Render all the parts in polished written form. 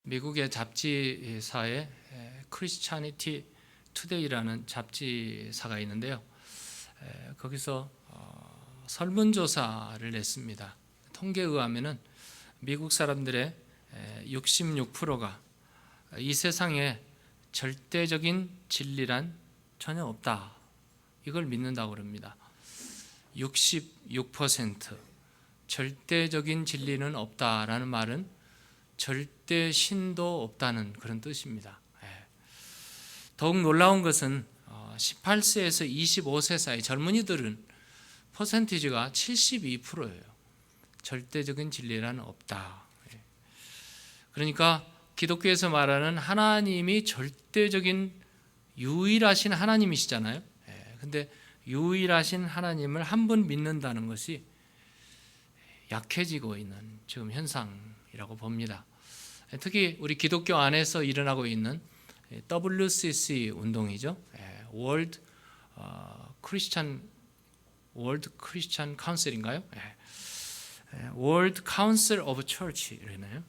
미국의 잡지사에 크리스찬니티 투데이라는 잡지사가 있는데요. 거기서 설문조사를 냈습니다. 통계에 의하면은 미국 사람들의 66%가 이 세상에 절대적인 진리란 전혀 없다, 이걸 믿는다고 합니다. 66% 절대적인 진리는 없다라는 말은 절대 신도 없다는 그런 뜻입니다. 더욱 놀라운 것은 18세에서 25세 사이 젊은이들은 퍼센티지가 72%예요. 절대적인 진리란 없다. 그러니까 기독교에서 말하는 하나님이 절대적인 유일하신 하나님이시잖아요. 근데 유일하신 하나님을 한 분 믿는다는 것이 약해지고 있는 지금 현상이라고 봅니다. 특히 우리 기독교 안에서 일어나고 있는 WCC 운동이죠. World Christian Council인가요? World Council of Church 이러나요?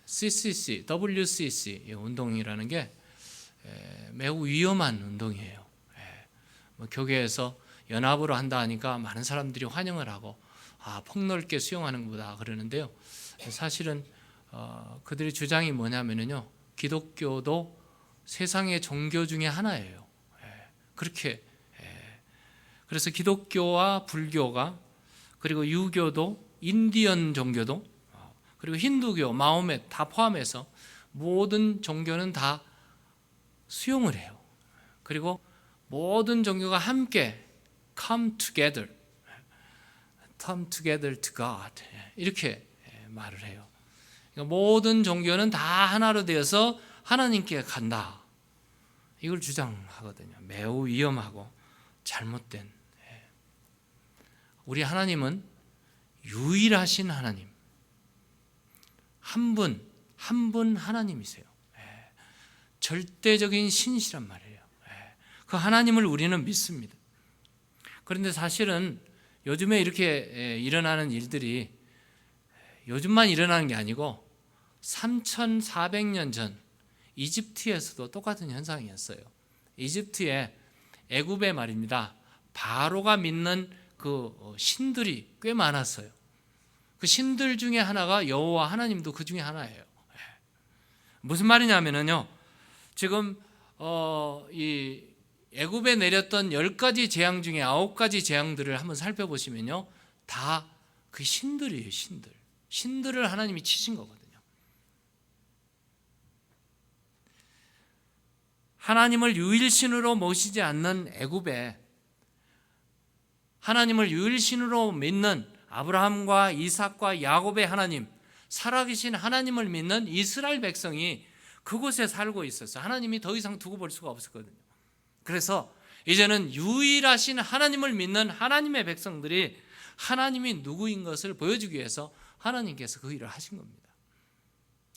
CCC, WCC 운동이라는 게 매우 위험한 운동이에요. 교회에서 연합으로 한다 하니까 많은 사람들이 환영을 하고 폭넓게 수용하는 것보다 그러는데요. 사실은 그들의 주장이 뭐냐면요, 기독교도 세상의 종교 중에 하나예요. 그렇게 그래서 기독교와 불교가, 그리고 유교도, 인디언 종교도, 그리고 힌두교, 마호멧 다 포함해서 모든 종교는 다 수용을 해요. 그리고 모든 종교가 함께 come together to God 이렇게 말을 해요. 그러니까 모든 종교는 다 하나로 되어서 하나님께 간다, 이걸 주장하거든요. 매우 위험하고 잘못된. 우리 하나님은 유일하신 하나님, 한 분 하나님이세요. 절대적인 신이란 말이에요. 그 하나님을 우리는 믿습니다. 그런데 사실은 요즘에 이렇게 일어나는 일들이 요즘만 일어나는 게 아니고 3,400년 전 이집트에서도 똑같은 현상이었어요. 이집트에 애굽에 말입니다, 바로가 믿는 그 신들이 꽤 많았어요. 그 신들 중에 하나가 여호와 하나님도 그 중에 하나예요. 무슨 말이냐면요, 지금 이 애굽에 내렸던 10가지 재앙 중에 9가지 재앙들을 한번 살펴보시면요, 다 그 신들이에요. 신들을 하나님이 치신 거거든요. 하나님을 유일신으로 모시지 않는 애굽에 하나님을 유일신으로 믿는 아브라함과 이삭과 야곱의 하나님, 살아계신 하나님을 믿는 이스라엘 백성이 그곳에 살고 있었어요. 하나님이 더 이상 두고 볼 수가 없었거든요. 그래서 이제는 유일하신 하나님을 믿는 하나님의 백성들이 하나님이 누구인 것을 보여주기 위해서 하나님께서 그 일을 하신 겁니다.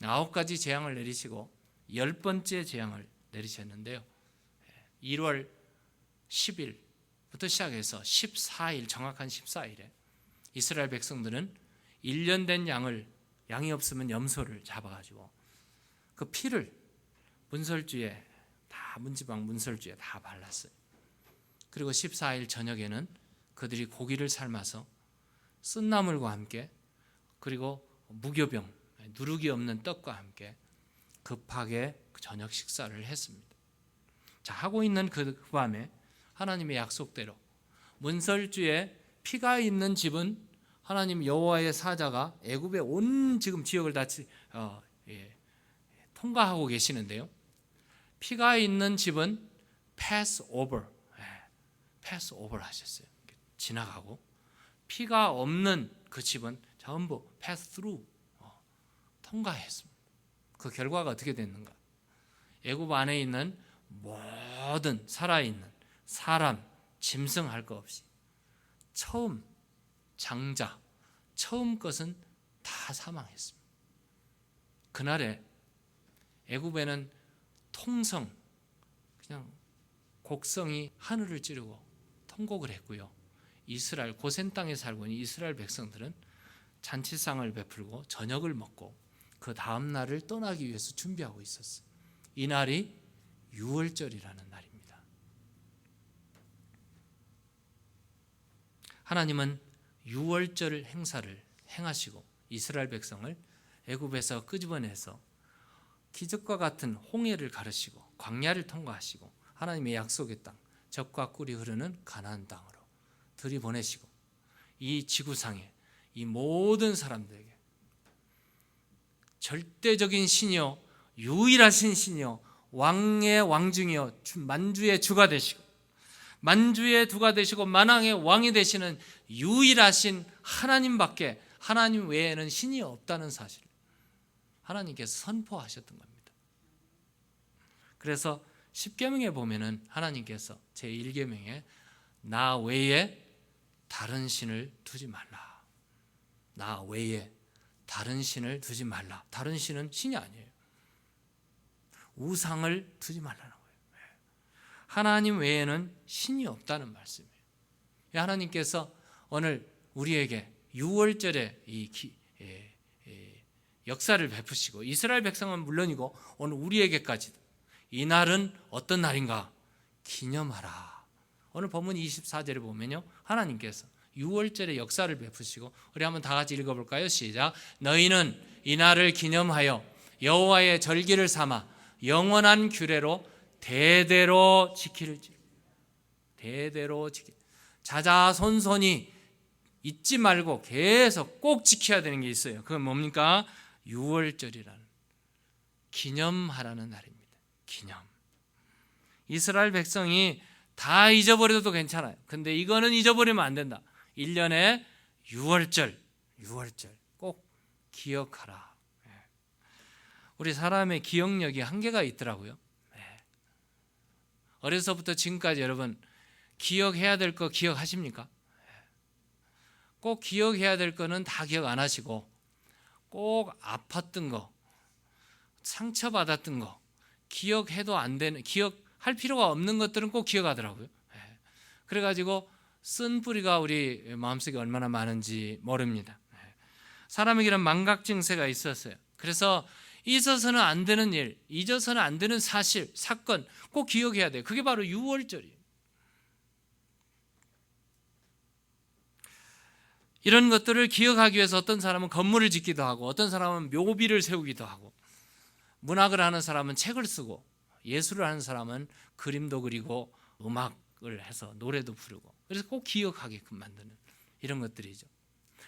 9가지 재앙을 내리시고 10번째 재앙을 내리셨는데요, 1월 10일부터 시작해서 14일, 정확한 14일에 이스라엘 백성들은 1년 된 양이 없으면 염소를 잡아가지고 그 피를 문설주에 다, 문지방 문설주에 다 발랐어요. 그리고 14일 저녁에는 그들이 고기를 삶아서 쓴나물과 함께, 그리고 무교병, 누룩이 없는 떡과 함께 급하게 저녁 식사를 했습니다. 자, 하고 있는 그 밤에 하나님의 약속대로 문설주에 피가 있는 집은 하나님 여호와의 사자가 애굽의 온 지금 지역을 다 통과하고 계시는데요, 피가 있는 집은 pass over 하셨어요. 지나가고, 피가 없는 그 집은 전부 pass through, 통과했습니다. 그 결과가 어떻게 됐는가? 애굽 안에 있는 모든 살아있는 사람, 짐승 할 것 없이 처음 장자, 처음 것은 다 사망했습니다. 그날에 애굽에는 통성, 그냥 곡성이 하늘을 찌르고 통곡을 했고요. 이스라엘 고센 땅에 살고 있는 이스라엘 백성들은 잔치상을 베풀고 저녁을 먹고 그 다음 날을 떠나기 위해서 준비하고 있었어요. 이 날이 유월절이라는 날입니다. 하나님은 유월절 행사를 행하시고 이스라엘 백성을 애굽에서 끄집어내서 기적과 같은 홍해를 가르시고 광야를 통과하시고 하나님의 약속의 땅, 젖과 꿀이 흐르는 가나안 땅으로 들이보내시고 이 지구상에 이 모든 사람들에게 절대적인 신이요 유일하신 신이요 왕의 왕중이요 만주의 주가 되시고 만주의 주가 되시고 만왕의 왕이 되시는 유일하신 하나님밖에 하나님 외에는 신이 없다는 사실을 하나님께서 선포하셨던 겁니다. 그래서 십계명에 보면은 하나님께서 제1계명에 나 외에 다른 신을 두지 말라. 나 외에 다른 신을 두지 말라. 다른 신은 신이 아니에요. 우상을 두지 말라는 거예요. 하나님 외에는 신이 없다는 말씀이에요. 하나님께서 오늘 우리에게 유월절에 역사를 베푸시고 이스라엘 백성은 물론이고 오늘 우리에게까지도 이 날은 어떤 날인가 기념하라. 오늘 본문 24절에 보면요 하나님께서 유월절의 역사를 베푸시고 우리 한번 다 같이 읽어볼까요? 시작. 너희는 이 날을 기념하여 여호와의 절기를 삼아 영원한 규례로 대대로 지키를지. 대대로 지키. 자자손손이 잊지 말고 계속 꼭 지켜야 되는 게 있어요. 그건 뭡니까? 유월절이라는 기념하라는 날입니다. 기념. 이스라엘 백성이 다 잊어버려도 괜찮아요. 근데 이거는 잊어버리면 안 된다. 1년에 유월절 꼭 기억하라. 우리 사람의 기억력이 한계가 있더라고요. 어려서부터 지금까지 여러분 기억해야 될 거 기억하십니까? 꼭 기억해야 될 거는 다 기억 안 하시고 꼭 아팠던 거, 상처받았던 거 기억해도 안 되는, 기억할 필요가 없는 것들은 꼭 기억하더라고요. 그래가지고 쓴 뿌리가 우리 마음속에 얼마나 많은지 모릅니다. 사람에게는 망각 증세가 있었어요. 그래서 잊어서는 안 되는 일, 잊어서는 안 되는 사실, 사건 꼭 기억해야 돼요. 그게 바로 유월절이에요. 이런 것들을 기억하기 위해서 어떤 사람은 건물을 짓기도 하고 어떤 사람은 묘비를 세우기도 하고 문학을 하는 사람은 책을 쓰고 예술을 하는 사람은 그림도 그리고 음악을 해서 노래도 부르고 그래서 꼭 기억하게끔 만드는 이런 것들이죠.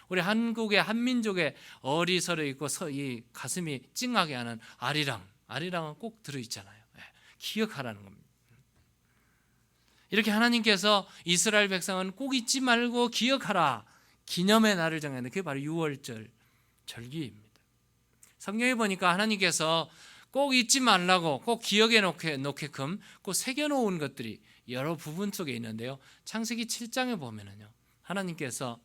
우리 한국의 한민족의 어리설에 있고 이 가슴이 찡하게 하는 아리랑은 꼭 들어있잖아요. 기억하라는 겁니다. 이렇게 하나님께서 이스라엘 백성은 꼭 잊지 말고 기억하라. 기념의 날을 정했는데 그게 바로 유월절 절기입니다. 성경에 보니까 하나님께서 꼭 잊지 말라고 꼭 기억에 놓게끔 꼭 새겨놓은 것들이 여러 부분 속에 있는데요. 창세기 7장에 보면은요, 하나님께서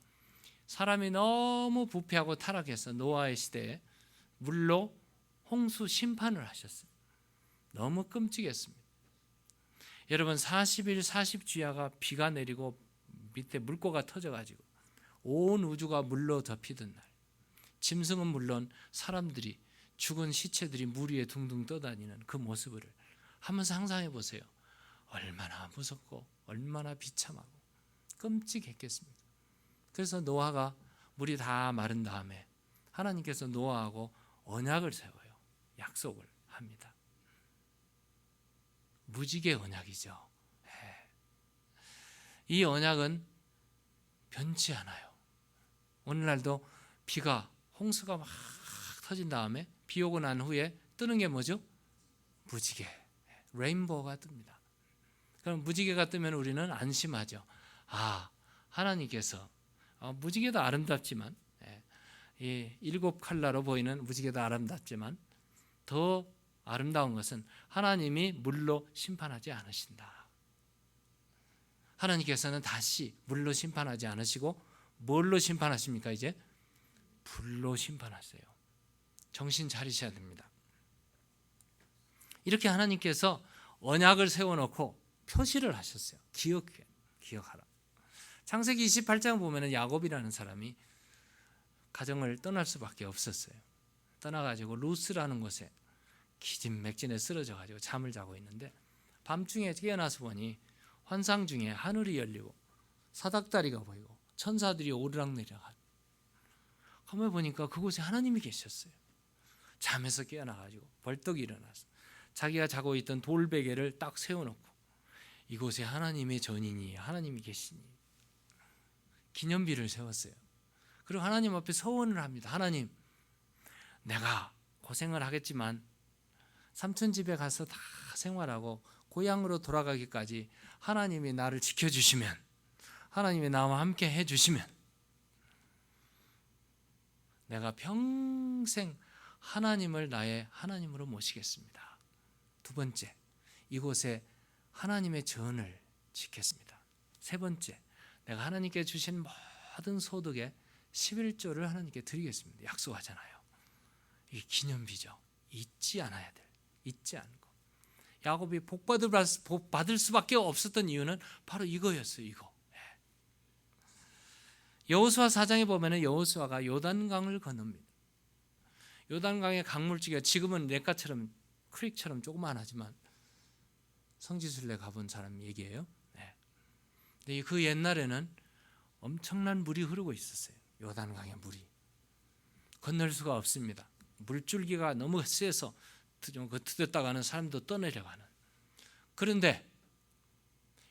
사람이 너무 부패하고 타락해서 노아의 시대에 물로 홍수 심판을 하셨어요. 너무 끔찍했습니다. 여러분 40일 40주야가 비가 내리고 밑에 물고가 터져가지고 온 우주가 물로 덮이던 날, 짐승은 물론 사람들이 죽은 시체들이 물 위에 둥둥 떠다니는 그 모습을 한번 상상해 보세요. 얼마나 무섭고 얼마나 비참하고 끔찍했겠습니까? 그래서 노아가 물이 다 마른 다음에 하나님께서 노아하고 언약을 세워요. 약속을 합니다. 무지개 언약이죠. 이 언약은 변치 않아요. 오늘날도 비가 홍수가 막 터진 다음에 비 오고 난 후에 뜨는 게 뭐죠? 무지개, 레인보우가 뜹니다. 그럼 무지개가 뜨면 우리는 안심하죠. 아, 하나님께서 무지개도 아름답지만 이 7컬러로 보이는 무지개도 아름답지만 더 아름다운 것은 하나님이 물로 심판하지 않으신다. 하나님께서는 다시 물로 심판하지 않으시고 뭘로 심판하십니까? 이제 불로 심판하세요. 정신 차리셔야 됩니다. 이렇게 하나님께서 언약을 세워놓고 표시를 하셨어요. 기억하라. 창세기 28장 보면은 야곱이라는 사람이 가정을 떠날 수밖에 없었어요. 떠나가지고 루스라는 곳에 기진맥진에 쓰러져가지고 잠을 자고 있는데 밤중에 깨어나서 보니 환상 중에 하늘이 열리고 사닥다리가 보이고 천사들이 오르락내리락. 가만히 보니까 그곳에 하나님이 계셨어요. 잠에서 깨어나가지고 벌떡 일어나서 자기가 자고 있던 돌베개를 딱 세워놓고 이곳에 하나님의 전인이 하나님이 계시니 기념비를 세웠어요. 그리고 하나님 앞에 서원을 합니다. 하나님, 내가 고생을 하겠지만 삼촌 집에 가서 다 생활하고 고향으로 돌아가기까지 하나님이 나를 지켜주시면, 하나님이 나와 함께 해주시면 내가 평생 하나님을 나의 하나님으로 모시겠습니다. 두 번째, 이곳에 하나님의 전을 지켰습니다. 세 번째, 내가 하나님께 주신 모든 소득의 11조를 하나님께 드리겠습니다. 약속하잖아요. 이게 기념비죠. 잊지 않아야 될, 잊지 않고. 야곱이 복 받을 수밖에 없었던 이유는 바로 이거였어요. 이거. 여호수아 4장에 보면은 여호수아가 요단강을 건넙니다. 요단강의 강물줄기가 지금은 냇가처럼 크릭처럼 조그만하지만 성지순례 가본 사람 얘기예요. 근데 그 옛날에는 엄청난 물이 흐르고 있었어요. 요단강의 물이 건널 수가 없습니다. 물줄기가 너무 세서 들였다가는 사람도 떠내려가는. 그런데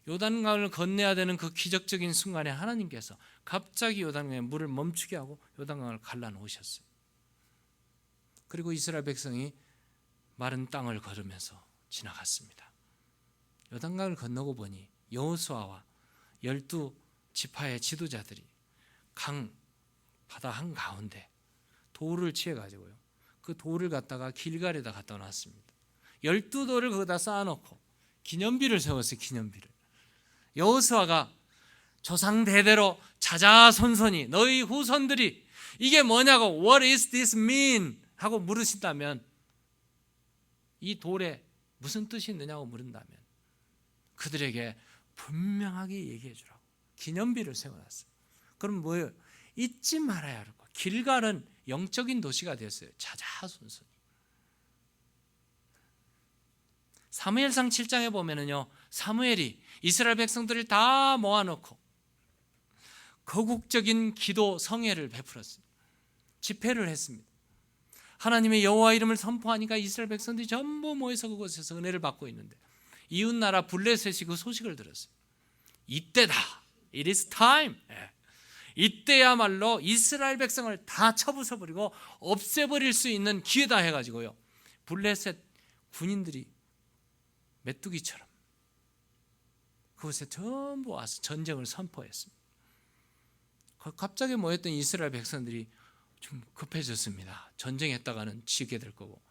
요단강을 건너야 되는 그 기적적인 순간에 하나님께서 갑자기 요단강의 물을 멈추게 하고 요단강을 갈라놓으셨어요. 그리고 이스라엘 백성이 마른 땅을 걸으면서 지나갔습니다. 요단강을 건너고 보니 여호수아와 12지파의 지도자들이 바다 한가운데 돌을 취해가지고요, 그 돌을 갖다가 길갈에다 갖다 놨습니다. 12돌을 거기다 쌓아놓고 기념비를 세웠어요. 기념비를. 여호수아가 조상 대대로 자자손손이 너희 후손들이 이게 뭐냐고 What is this mean? 하고 물으신다면, 이 돌에 무슨 뜻이 있느냐고 물은다면 그들에게 분명하게 얘기해 주라고 기념비를 세워놨어요. 그럼 뭐예요? 잊지 말아야 할 거. 길갈은 영적인 도시가 됐어요. 자자손손이. 사무엘상 7장에 보면은요, 사무엘이 이스라엘 백성들을 다 모아놓고 거국적인 기도 성회를 베풀었어요. 집회를 했습니다. 하나님의 여호와 이름을 선포하니까 이스라엘 백성들이 전부 모여서 그곳에서 은혜를 받고 있는데 이웃나라 블레셋이 그 소식을 들었어요. 이때다. It is time. 이때야말로 이스라엘 백성을 다 쳐부숴버리고 없애버릴 수 있는 기회다 해가지고요, 블레셋 군인들이 메뚜기처럼 그곳에 전부 와서 전쟁을 선포했습니다. 갑자기 모였던 이스라엘 백성들이 좀 급해졌습니다. 전쟁했다가는 지게 될 거고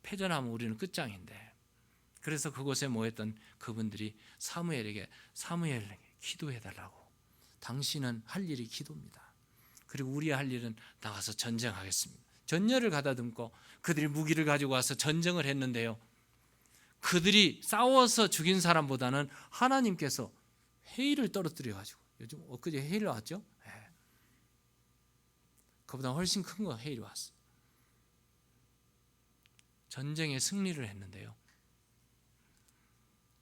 패전하면 우리는 끝장인데. 그래서 그곳에 모였던 그분들이 사무엘에게 기도해달라고. 당신은 할 일이 기도입니다. 그리고 우리 할 일은 나가서 전쟁하겠습니다. 전열을 가다듬고 그들이 무기를 가지고 와서 전쟁을 했는데요, 그들이 싸워서 죽인 사람보다는 하나님께서 해일을 떨어뜨려가지고, 요즘 엊그제 해일 왔죠? 그보다 훨씬 큰 거 해일이 왔어요. 전쟁에 승리를 했는데요,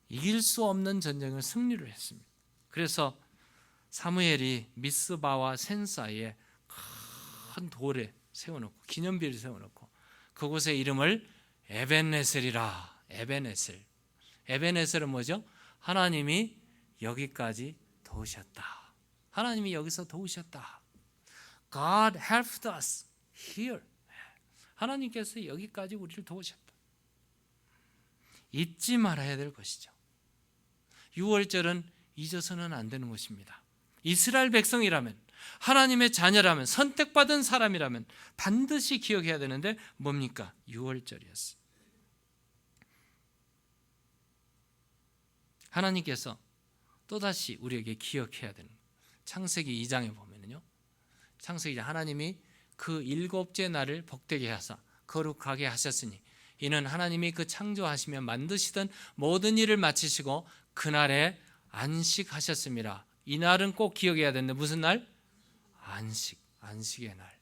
이길 수 없는 전쟁을 승리를 했습니다. 그래서 사무엘이 미스바와 센 사이에 큰 돌에 세워놓고 기념비를 세워놓고 그곳의 이름을 에벤에셀이라. 에벤에셀은 뭐죠? 하나님이 여기까지 도우셨다. 하나님이 여기서 도우셨다. God helped us here. 하나님께서 여기까지 우리를 도우셨다. 잊지 말아야 될 것이죠. 6월절은 잊어서는 안 되는 것입니다. 이스라엘 백성이라면, 하나님의 자녀라면, 선택받은 사람이라면 반드시 기억해야 되는데 뭡니까? 6월절이었어요. 하나님께서 또다시 우리에게 기억해야 되는, 창세기 2장에 보면요, 창세기 2장, 하나님이 그 7째 날을 복되게 하사 거룩하게 하셨으니 이는 하나님이 그 창조하시며 만드시던 모든 일을 마치시고 그날에 안식하셨습니다. 이 날은 꼭 기억해야 되는데 무슨 날? 안식의 날.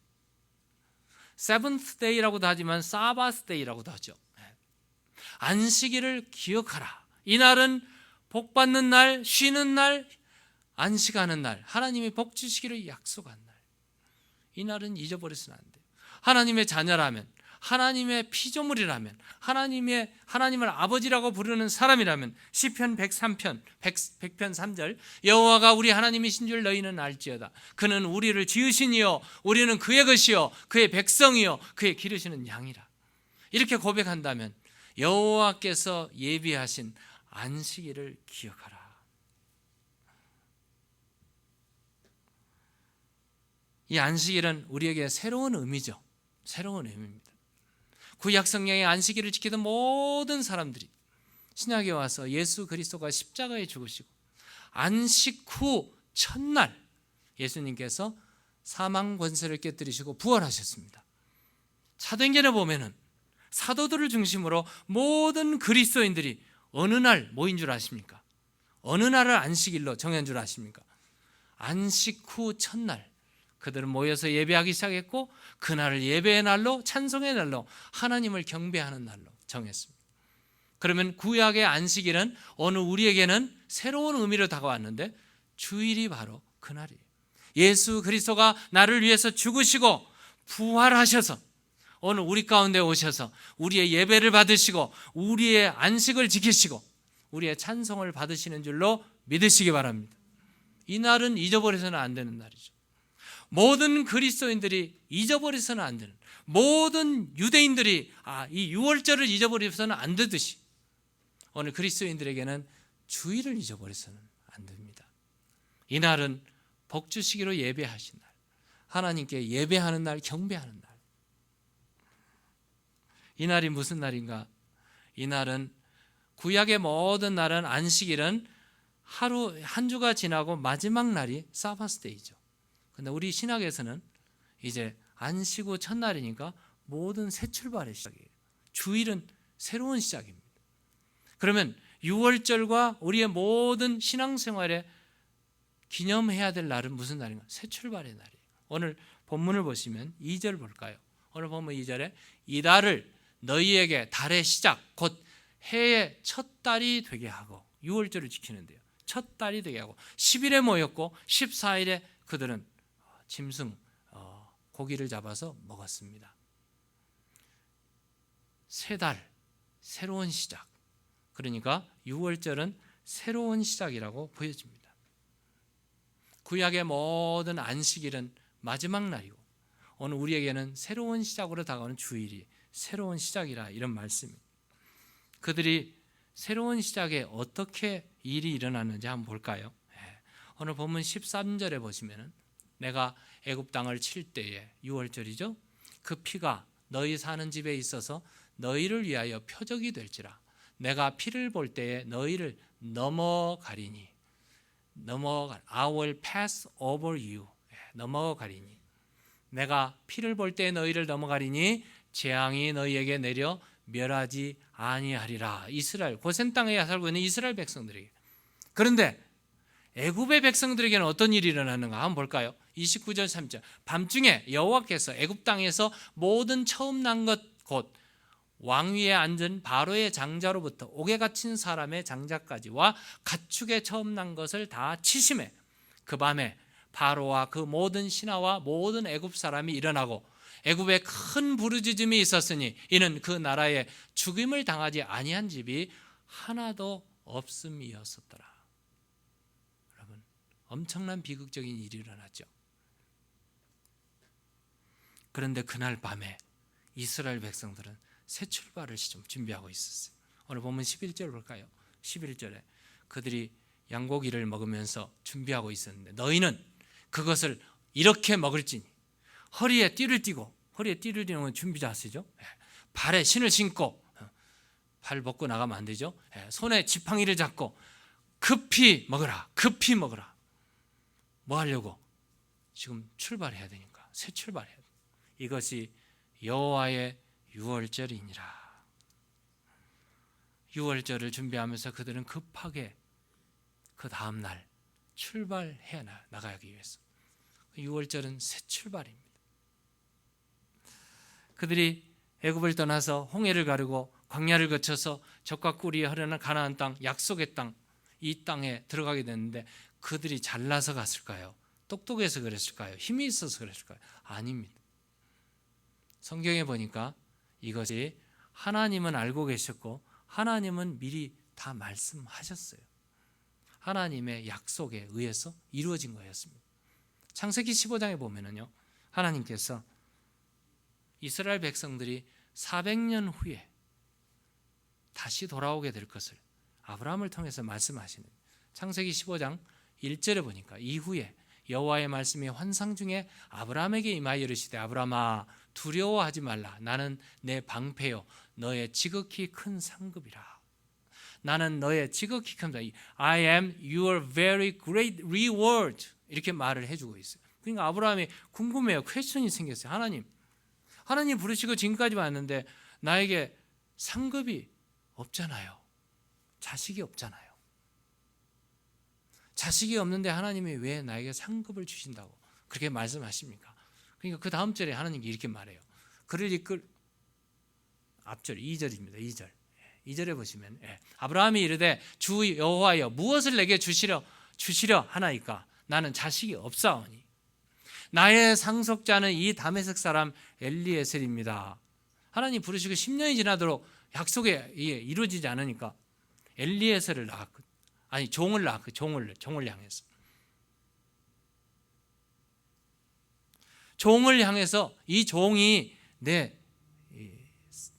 세븐스 데이라고도 하지만 사바스 데이라고도 하죠. 안식일을 기억하라. 이날은 복 받는 날, 쉬는 날, 안식하는 날, 하나님이 복 주시기를 약속한 날. 이 날은 잊어버려서는 안 돼요. 하나님의 자녀라면, 하나님의 피조물이라면, 하나님을 아버지라고 부르는 사람이라면 시편 103편 100편 3절 여호와가 우리 하나님이신 줄 너희는 알지어다. 그는 우리를 지으신 이요 우리는 그의 것이요 그의 백성이요 그의 기르시는 양이라. 이렇게 고백한다면 여호와께서 예비하신 안식일을 기억하라. 이 안식일은 우리에게 새로운 의미죠. 새로운 의미입니다. 구약 성경의 안식일을 지키던 모든 사람들이 신약에 와서 예수 그리스도가 십자가에 죽으시고 안식 후 첫날 예수님께서 사망 권세를 깨뜨리시고 부활하셨습니다. 사도행전에 보면은 사도들을 중심으로 모든 그리스도인들이 어느 날 모인 줄 아십니까? 어느 날을 안식일로 정한 줄 아십니까? 안식 후 첫날 그들은 모여서 예배하기 시작했고 그날을 예배의 날로 찬송의 날로 하나님을 경배하는 날로 정했습니다. 그러면 구약의 안식일은 어느 우리에게는 새로운 의미로 다가왔는데 주일이 바로 그날이에요. 예수 그리스도가 나를 위해서 죽으시고 부활하셔서 오늘 우리 가운데 오셔서 우리의 예배를 받으시고 우리의 안식을 지키시고 우리의 찬송을 받으시는 줄로 믿으시기 바랍니다. 이 날은 잊어버려서는 안 되는 날이죠. 모든 그리스도인들이 잊어버려서는 안 되는, 모든 유대인들이 이 유월절을 잊어버려서는 안 되듯이 오늘 그리스도인들에게는 주일을 잊어버려서는 안 됩니다. 이 날은 복 주시기로 예배하신 날, 하나님께 예배하는 날, 경배하는 날. 이 날이 무슨 날인가? 이 날은 구약의 모든 날은 안식일은 한 주가 지나고 마지막 날이 사바스데이죠. 근데 우리 신학에서는 이제 안식 후 첫날이니까 모든 새 출발의 시작이에요. 주일은 새로운 시작입니다. 그러면 유월절과 우리의 모든 신앙생활에 기념해야 될 날은 무슨 날인가? 새 출발의 날이에요. 오늘 본문을 보시면 2절 볼까요? 오늘 본문 2절에 이달을 너희에게 달의 시작 곧 해의 첫 달이 되게 하고 6월절을 지키는데요. 첫 달이 되게 하고 10일에 모였고 14일에 그들은 짐승 고기를 잡아서 먹었습니다. 세 달 새로운 시작. 그러니까 6월절은 새로운 시작이라고 보여집니다. 구약의 모든 안식일은 마지막 날이고 오늘 우리에게는 새로운 시작으로 다가오는 주일이 새로운 시작이라 이런 말씀입니다. 그들이 새로운 시작에 어떻게 일이 일어났는지 한번 볼까요? 오늘 본문 13절에 보시면은 내가 애굽 땅을 칠 때에 6월절이죠. 그 피가 너희 사는 집에 있어서 너희를 위하여 표적이 될지라. 내가 피를 볼 때에 너희를 넘어가리니. I will pass over you. 넘어가리니. 내가 피를 볼 때에 너희를 넘어가리니 재앙이 너희에게 내려 멸하지 아니하리라. 이스라엘 고센 땅에 살고 있는 이스라엘 백성들에게. 그런데 애굽의 백성들에게는 어떤 일이 일어나는가 한번 볼까요? 29절 3절 밤중에 여호와께서 애굽 땅에서 모든 처음 난 것 곧 왕위에 앉은 바로의 장자로부터 옥에 갇힌 사람의 장자까지와 가축에 처음 난 것을 다 치심해 그 밤에 바로와 그 모든 신하와 모든 애굽 사람이 일어나고 애굽에 큰 부르짖음이 있었으니 이는 그 나라에 죽임을 당하지 아니한 집이 하나도 없음이었었더라. 여러분 엄청난 비극적인 일이 일어났죠. 그런데 그날 밤에 이스라엘 백성들은 새 출발을 준비하고 있었어요. 오늘 보면 11절 볼까요? 11절에 그들이 양고기를 먹으면서 준비하고 있었는데 너희는 그것을 이렇게 먹을지니 허리에 띠를 띠고 허리에 띠를 띠는 건 준비 자세죠. 발에 신을 신고 발 벗고 나가면 안 되죠. 손에 지팡이를 잡고 급히 먹어라. 급히 먹어라. 뭐 하려고? 지금 출발해야 되니까 새 출발해야 돼. 이것이 여호와의 유월절이니라. 유월절을 준비하면서 그들은 급하게 그 다음 날 출발해야 나가기 위해서. 유월절은 새 출발입니다. 그들이 애굽을 떠나서 홍해를 가르고 광야를 거쳐서 젖과 꿀이 흐르는 가나안 땅, 약속의 땅, 이 땅에 들어가게 됐는데 그들이 잘나서 갔을까요? 똑똑해서 그랬을까요? 힘이 있어서 그랬을까요? 아닙니다. 성경에 보니까 이것이 하나님은 알고 계셨고 하나님은 미리 다 말씀하셨어요. 하나님의 약속에 의해서 이루어진 거였습니다. 창세기 15장에 보면은요, 하나님께서 이스라엘 백성들이 400년 후에 다시 돌아오게 될 것을 아브라함을 통해서 말씀하시는, 창세기 15장 1절에 보니까 이후에 여호와의 말씀이 환상 중에 아브라함에게 임하여 이르시되 아브라함아 두려워하지 말라. 나는 내 방패요 너의 지극히 큰 상급이라. 나는 너의 지극히 큰 상급. I am your very great reward. 이렇게 말을 해주고 있어요. 그러니까 아브라함이 궁금해요. 퀘스천이 생겼어요. 하나님 부르시고 지금까지 왔는데 나에게 상급이 없잖아요. 자식이 없잖아요. 자식이 없는데 하나님이 왜 나에게 상급을 주신다고 그렇게 말씀하십니까? 그러니까 그 다음 절에 하나님이 이렇게 말해요. 그를 이끌, 앞절 2절입니다. 2절에 보시면 아브라함이 이르되 주 여호와여 무엇을 내게 주시려 하나이까? 나는 자식이 없사오니 나의 상속자는 이 다메섹 사람 엘리에셀입니다. 하나님 부르시고 10년이 지나도록 약속에 이루어지지 않으니까 엘리에셀을 낳았거든요. 아니 종을 낳았고 종을 향해서 이 종이 내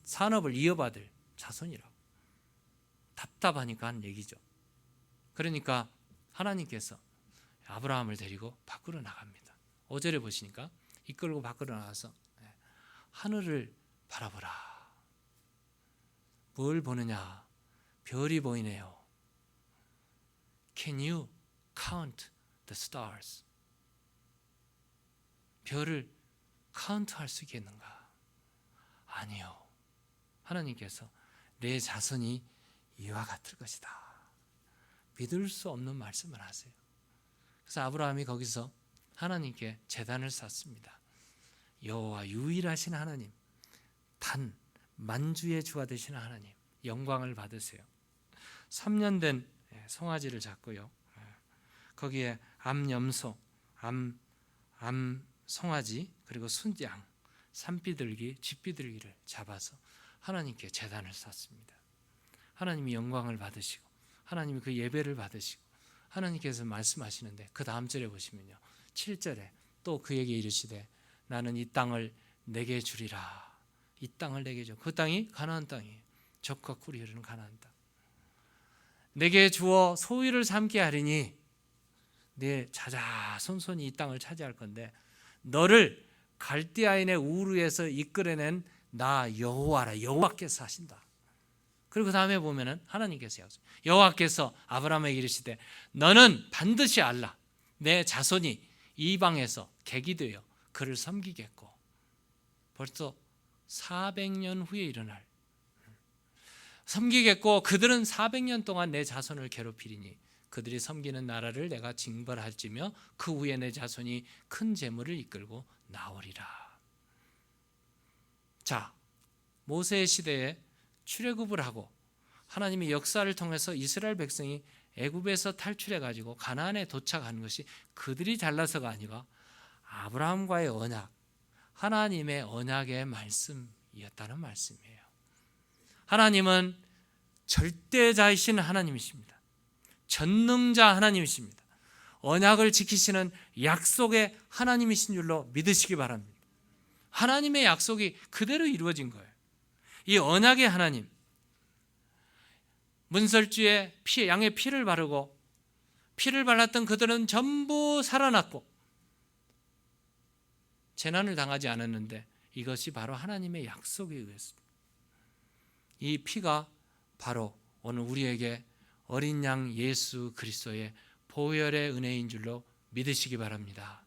산업을 이어받을 자손이라고 답답하니까 한 얘기죠. 그러니까 하나님께서 아브라함을 데리고 밖으로 나갑니다. 5절에 보시니까 이끌고 밖으로 나가서 하늘을 바라보라. 뭘 보느냐? 별이 보이네요. Can you count the stars? 별을 카운트할 수 있겠는가? 아니요. 하나님께서 내 자손이 이와 같을 것이다. 믿을 수 없는 말씀을 하세요. 그래서 아브라함이 거기서 하나님께 제단을 쌓습니다. 여호와 유일하신 하나님, 단 만주의 주가 되시는 하나님, 영광을 받으세요. 3년 된 송아지를 잡고요. 거기에 암염소, 암송아지 그리고 순양, 산비둘기, 쥐비둘기를 잡아서 하나님께 제단을 쌓습니다. 하나님이 영광을 받으시고 하나님이 그 예배를 받으시고 하나님께서 말씀하시는데 그 다음 절에 보시면요. 7절에 또 그에게 이르시되 나는 이 땅을 내게 주리라. 이 땅을 내게 줘. 그 땅이 가나안 땅이에요. 젖과 꿀이 흐르는 가나안 땅. 내게 주어 소유를 삼게 하리니 내 자자손손이 이 땅을 차지할 건데 너를 갈대아인의 우르에서 이끌어낸 나 여호와라. 여호와께서 하신다. 그리고 그 다음에 보면은 하나님께서 여호와께서 아브라함에게 이르시되 너는 반드시 알라. 내 자손이 이방에서 객이 되어 그를 섬기겠고 벌써 400년 후에 일어날 섬기겠고 그들은 400년 동안 내 자손을 괴롭히리니 그들이 섬기는 나라를 내가 징벌할지며 그 후에 내 자손이 큰 재물을 이끌고 나오리라. 자, 모세의 시대에 출애굽을 하고 하나님의 역사를 통해서 이스라엘 백성이 애굽에서 탈출해 가지고 가나안에 도착하는 것이 그들이 잘나서가 아니라 아브라함과의 언약, 하나님의 언약의 말씀이었다는 말씀이에요. 하나님은 절대자이신 하나님이십니다. 전능자 하나님이십니다. 언약을 지키시는 약속의 하나님이신 줄로 믿으시기 바랍니다. 하나님의 약속이 그대로 이루어진 거예요. 이 언약의 하나님, 문설주에 양의 피를 바르고 피를 발랐던 그들은 전부 살아났고 재난을 당하지 않았는데 이것이 바로 하나님의 약속에 의했습니다. 이 피가 바로 오늘 우리에게 어린 양 예수 그리스도의 보혈의 은혜인 줄로 믿으시기 바랍니다.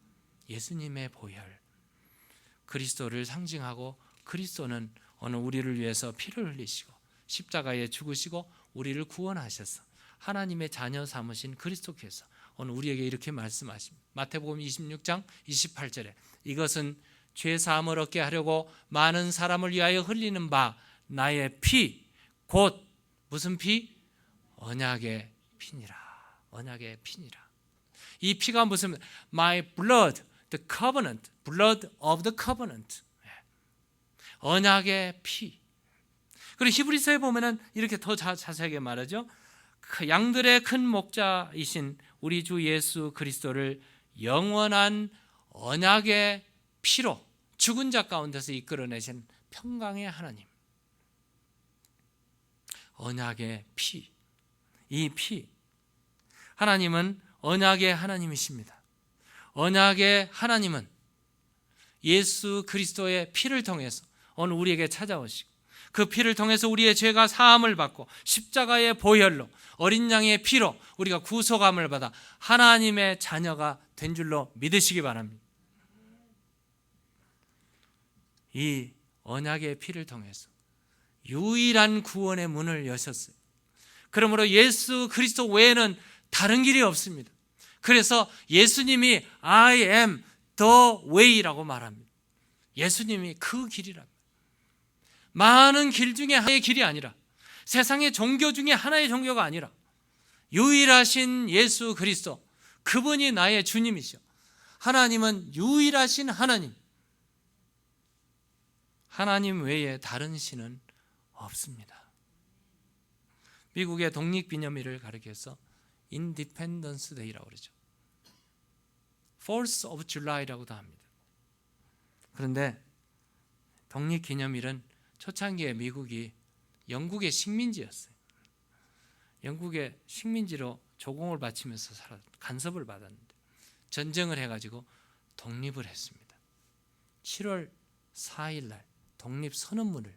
예수님의 보혈, 그리스도를 상징하고 그리스도는 오늘 우리를 위해서 피를 흘리시고 십자가에 죽으시고 우리를 구원하셔서 하나님의 자녀 삼으신 그리스도께서 오늘 우리에게 이렇게 말씀하십니다. 마태복음 26장 28절에 이것은 죄 사함을 얻게 하려고 많은 사람을 위하여 흘리는 바 나의 피, 곧 무슨 피? 언약의 피니라. 언약의 피니라. 이 피가 무슨 my blood, the covenant, blood of the covenant. 언약의 피. 그리고 히브리서에 보면은 이렇게 더 자세하게 말하죠. 그 양들의 큰 목자이신 우리 주 예수 그리스도를 영원한 언약의 피로 죽은 자 가운데서 이끌어내신 평강의 하나님. 언약의 피. 이 피. 하나님은 언약의 하나님이십니다. 언약의 하나님은 예수 그리스도의 피를 통해서 오늘 우리에게 찾아오시고 그 피를 통해서 우리의 죄가 사함을 받고 십자가의 보혈로 어린 양의 피로 우리가 구속함을 받아 하나님의 자녀가 된 줄로 믿으시기 바랍니다. 이 언약의 피를 통해서 유일한 구원의 문을 여셨어요. 그러므로 예수 그리스도 외에는 다른 길이 없습니다. 그래서 예수님이 I am the way라고 말합니다. 예수님이 그 길이랍니다. 많은 길 중에 하나의 길이 아니라, 세상의 종교 중에 하나의 종교가 아니라 유일하신 예수 그리스도, 그분이 나의 주님이시오. 하나님은 유일하신 하나님. 하나님 외에 다른 신은 없습니다. 미국의 독립기념일을 가리켜서 인디펜던스 데이라고 그러죠. 4th of July라고도 합니다. 그런데 독립기념일은 초창기에 미국이 영국의 식민지였어요. 영국의 식민지로 조공을 바치면서 간섭을 받았는데 전쟁을 해가지고 독립을 했습니다. 7월 4일 날 독립선언문을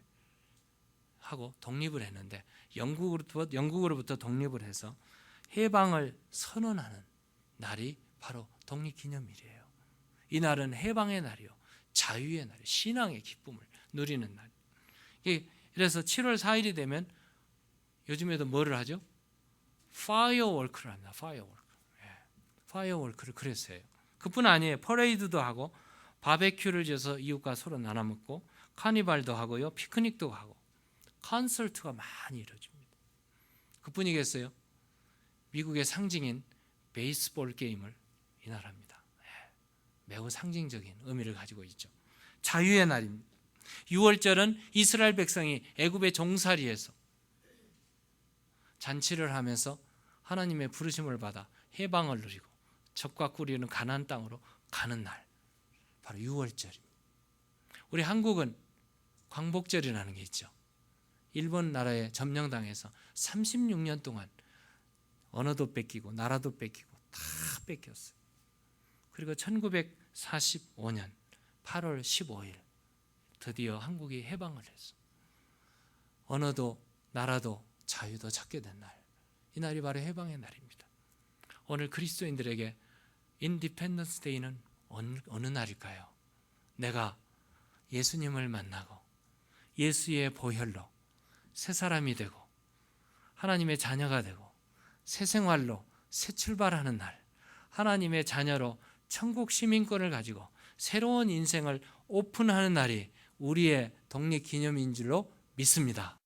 하고 독립을 했는데 영국으로부터 독립을 해서 해방을 선언하는 날이 바로 독립기념일이에요. 이 날은 해방의 날이요, 자유의 날이요, 신앙의 기쁨을 누리는 날. 그래서 7월 4일이 되면 요즘에도 뭐를 하죠? 파이어워크를 합니다. 파이어워크를 그래서 해요. 그뿐 아니에요. 퍼레이드도 하고 바베큐를 지어서 이웃과 서로 나눠 먹고 카니발도 하고요, 피크닉도 하고 콘서트가 많이 이루어집니다. 그뿐이겠어요? 미국의 상징인 베이스볼 게임을 이날합니다. 매우 상징적인 의미를 가지고 있죠. 자유의 날입니다. 6월절은 이스라엘 백성이 애굽의 종살이에서 잔치를 하면서 하나님의 부르심을 받아 해방을 누리고 적과 꿀이는 가나안 땅으로 가는 날, 바로 6월절입니다. 우리 한국은 광복절이라는 게 있죠. 일본 나라에 점령당해서 36년 동안 언어도 뺏기고 나라도 뺏기고 다 뺏겼어요. 그리고 1945년 8월 15일 드디어 한국이 해방을 했어. 언어도 나라도 자유도 찾게 된 날. 이 날이 바로 해방의 날입니다. 오늘 그리스도인들에게 인디펜던스 데이는 어느 날일까요? 내가 예수님을 만나고 예수의 보혈로 새 사람이 되고 하나님의 자녀가 되고 새 생활로 새 출발하는 날, 하나님의 자녀로 천국 시민권을 가지고 새로운 인생을 오픈하는 날이 우리의 독립기념인 줄로 믿습니다.